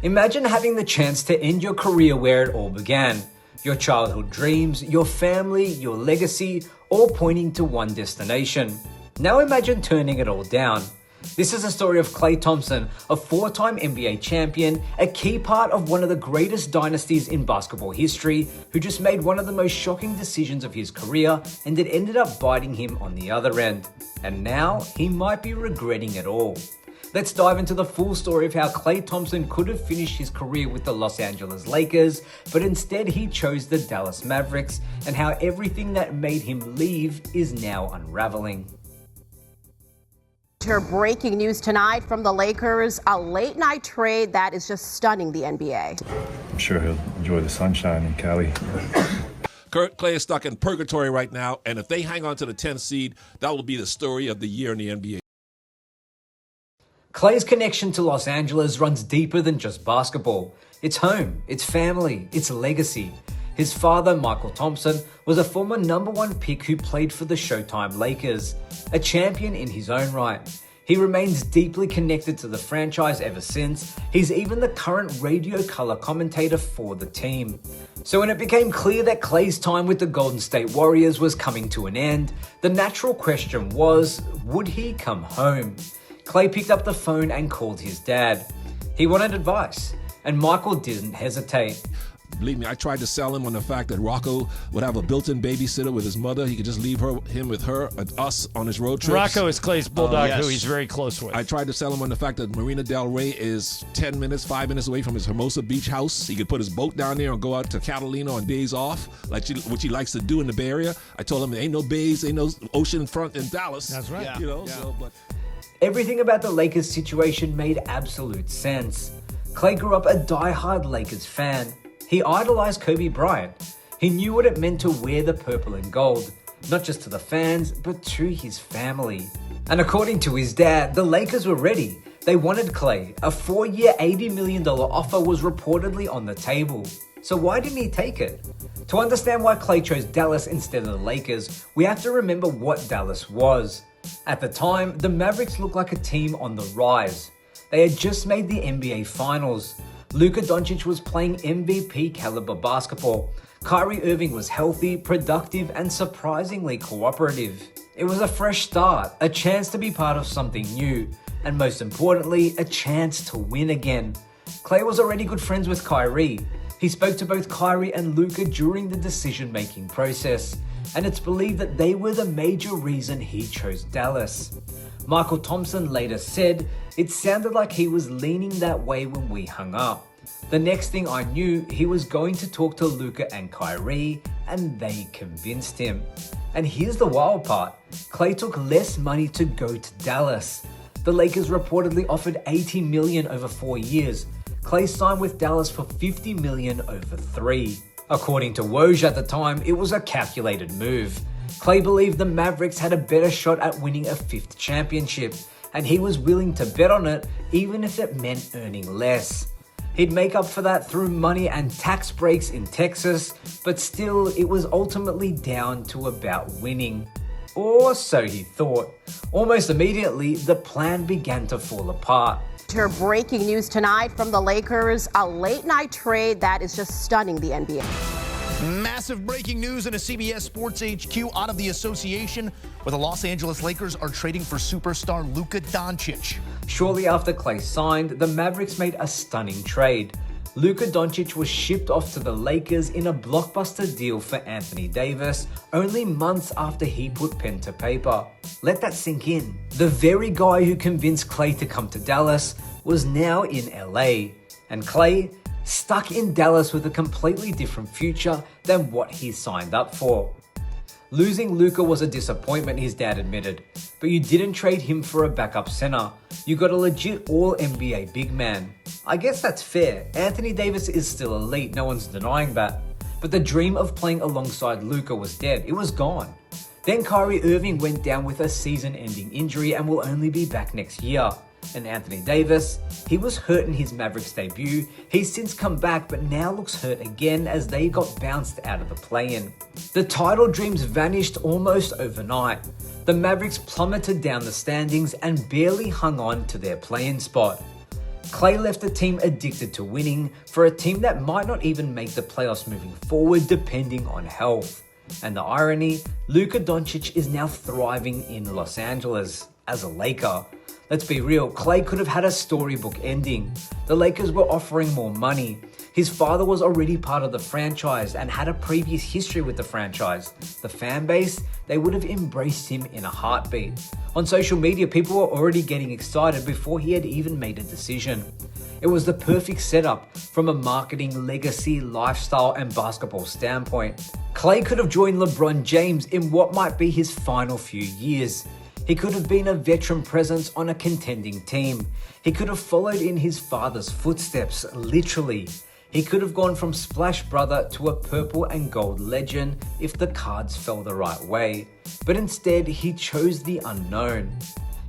Imagine having the chance to end your career where it all began. Your childhood dreams, your family, your legacy, all pointing to one destination. Now imagine turning it all down. This is a story of Klay Thompson, a four-time NBA champion, a key part of one of the greatest dynasties in basketball history, who just made one of the most shocking decisions of his career, and it ended up biting him on the other end. And now he might be regretting it all. Let's dive into the full story of how Klay Thompson could have finished his career with the Los Angeles Lakers, but instead he chose the Dallas Mavericks, and how everything that made him leave is now unraveling. Breaking news tonight from the Lakers, a late night trade that is just stunning the NBA. I'm sure he'll enjoy the sunshine in Cali. Klay is stuck in purgatory right now, and if they hang on to the 10th seed, that will be the story of the year in the NBA. Klay's connection to Los Angeles runs deeper than just basketball. It's home, it's family, it's legacy. His father, Michael Thompson, was a former #1 pick who played for the Showtime Lakers, a champion in his own right. He remains deeply connected to the franchise ever since. He's even the current radio color commentator for the team. So when it became clear that Klay's time with the Golden State Warriors was coming to an end, the natural question was, would he come home? Klay picked up the phone and called his dad. He wanted advice, and Michael didn't hesitate. Believe me, I tried to sell him on the fact that Rocco would have a built-in babysitter with his mother. He could just leave him with her and us on his road trips. Rocco is Klay's bulldog, who he's very close with. I tried to sell him on the fact that Marina Del Rey is 5 minutes away from his Hermosa Beach house. He could put his boat down there and go out to Catalina on days off, which he likes to do in the Bay Area. I told him there ain't no bays, ain't no ocean front in Dallas. That's right. Yeah. Everything about the Lakers situation made absolute sense. Klay grew up a die-hard Lakers fan. He idolized Kobe Bryant. He knew what it meant to wear the purple and gold, not just to the fans, but to his family. And according to his dad, the Lakers were ready. They wanted Klay. A 4-year, $80 million offer was reportedly on the table. So why didn't he take it? To understand why Klay chose Dallas instead of the Lakers, we have to remember what Dallas was. At the time, the Mavericks looked like a team on the rise. They had just made the NBA Finals. Luka Doncic was playing MVP caliber basketball. Kyrie Irving was healthy, productive, and surprisingly cooperative. It was a fresh start, a chance to be part of something new, and most importantly, a chance to win again. Klay was already good friends with Kyrie. He spoke to both Kyrie and Luka during the decision-making process, and it's believed that they were the major reason he chose Dallas. Michael Thompson later said, "It sounded like he was leaning that way when we hung up. The next thing I knew, he was going to talk to Luka and Kyrie, and they convinced him." And here's the wild part. Klay took less money to go to Dallas. The Lakers reportedly offered $80 million over 4 years. Klay signed with Dallas for $50 million over 3. According to Woj at the time, it was a calculated move. Klay believed the Mavericks had a better shot at winning a 5th championship, and he was willing to bet on it even if it meant earning less. He'd make up for that through money and tax breaks in Texas, but still it was ultimately down to about winning. Or so he thought. Almost immediately, the plan began to fall apart. Breaking news tonight from the Lakers, a late night trade that is just stunning the NBA. Massive breaking news in a CBS Sports HQ out of the association, where the Los Angeles Lakers are trading for superstar Luka Doncic. Shortly after Klay signed, the Mavericks made a stunning trade. Luka Doncic was shipped off to the Lakers in a blockbuster deal for Anthony Davis only months after he put pen to paper. Let that sink in. The very guy who convinced Klay to come to Dallas was now in LA, and Klay stuck in Dallas with a completely different future than what he signed up for. Losing Luka was a disappointment, his dad admitted, but you didn't trade him for a backup center. You got a legit all-NBA big man. I guess that's fair. Anthony Davis is still elite, no one's denying that. But the dream of playing alongside Luka was dead. It was gone. Then Kyrie Irving went down with a season-ending injury and will only be back next year. And Anthony Davis, he was hurt in his Mavericks debut. He's since come back, but now looks hurt again as they got bounced out of the play-in. The title dreams vanished almost overnight. The Mavericks plummeted down the standings and barely hung on to their play-in spot. Klay left a team addicted to winning for a team that might not even make the playoffs moving forward depending on health. And the irony, Luka Doncic is now thriving in Los Angeles as a Laker. Let's be real, Klay could have had a storybook ending. The Lakers were offering more money. His father was already part of the franchise and had a previous history with the franchise. The fan base, they would have embraced him in a heartbeat. On social media, people were already getting excited before he had even made a decision. It was the perfect setup from a marketing, legacy, lifestyle, and basketball standpoint. Klay could have joined LeBron James in what might be his final few years. He could have been a veteran presence on a contending team. He could have followed in his father's footsteps, literally. He could have gone from Splash Brother to a purple and gold legend if the cards fell the right way. But instead, he chose the unknown.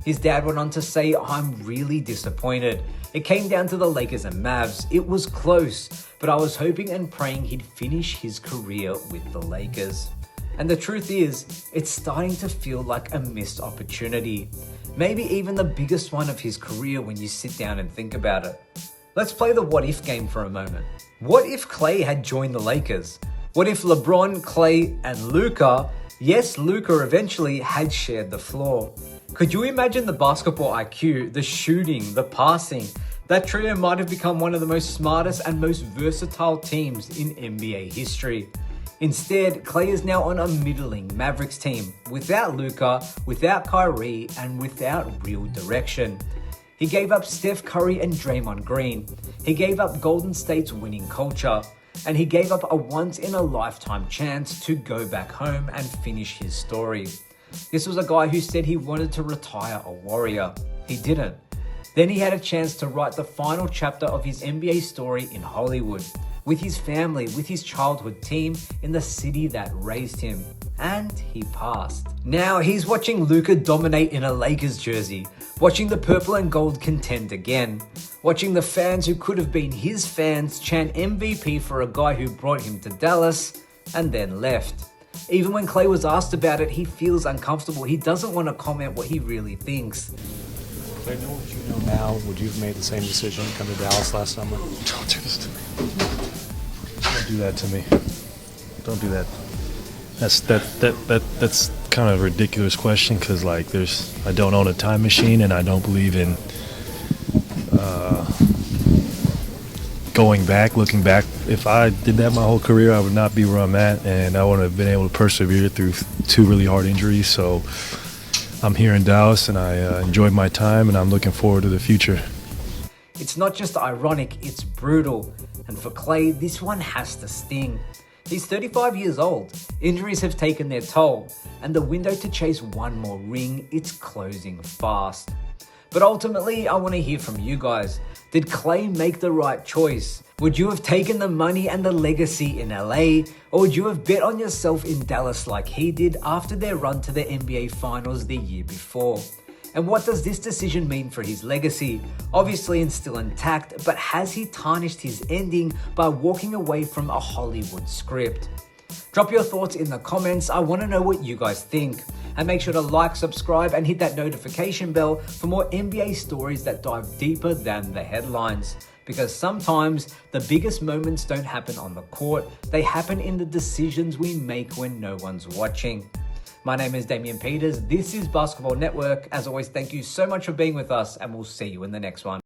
His dad went on to say, "I'm really disappointed. It came down to the Lakers and Mavs. It was close, but I was hoping and praying he'd finish his career with the Lakers." And the truth is, it's starting to feel like a missed opportunity. Maybe even the biggest one of his career when you sit down and think about it. Let's play the what if game for a moment. What if Klay had joined the Lakers? What if LeBron, Klay, and Luka, yes, Luka eventually, had shared the floor? Could you imagine the basketball IQ, the shooting, the passing? That trio might have become one of the most smartest and most versatile teams in NBA history. Instead, Klay is now on a middling Mavericks team, without Luka, without Kyrie, and without real direction. He gave up Steph Curry and Draymond Green. He gave up Golden State's winning culture. And he gave up a once-in-a-lifetime chance to go back home and finish his story. This was a guy who said he wanted to retire a Warrior. He didn't. Then he had a chance to write the final chapter of his NBA story in Hollywood, with his family, with his childhood team in the city that raised him. And he passed. Now he's watching Luka dominate in a Lakers jersey, watching the purple and gold contend again, watching the fans who could have been his fans chant MVP for a guy who brought him to Dallas and then left. Even when Klay was asked about it, he feels uncomfortable. He doesn't want to comment what he really thinks. Klay, knowing what you know now, would you have made the same decision to come to Dallas last summer? Don't do this to me. Don't do that to me. Don't do that. That's kind of a ridiculous question because I don't own a time machine and I don't believe in looking back. If I did that my whole career, I would not be where I'm at, and I wouldn't have been able to persevere through 2 really hard injuries. So I'm here in Dallas, and I enjoyed my time, and I'm looking forward to the future. It's not just ironic, it's brutal. And for Klay, this one has to sting. He's 35 years old, injuries have taken their toll, and the window to chase one more ring, it's closing fast. But ultimately, I want to hear from you guys. Did Klay make the right choice? Would you have taken the money and the legacy in LA, or would you have bet on yourself in Dallas like he did after their run to the NBA Finals the year before? And what does this decision mean for his legacy? Obviously it's still intact, but has he tarnished his ending by walking away from a Hollywood script? Drop your thoughts in the comments. I want to know what you guys think. And make sure to like, subscribe, and hit that notification bell for more NBA stories that dive deeper than the headlines. Because sometimes the biggest moments don't happen on the court, they happen in the decisions we make when no one's watching. My name is Damian Peters. This is Basketball Network. As always, thank you so much for being with us, and we'll see you in the next one.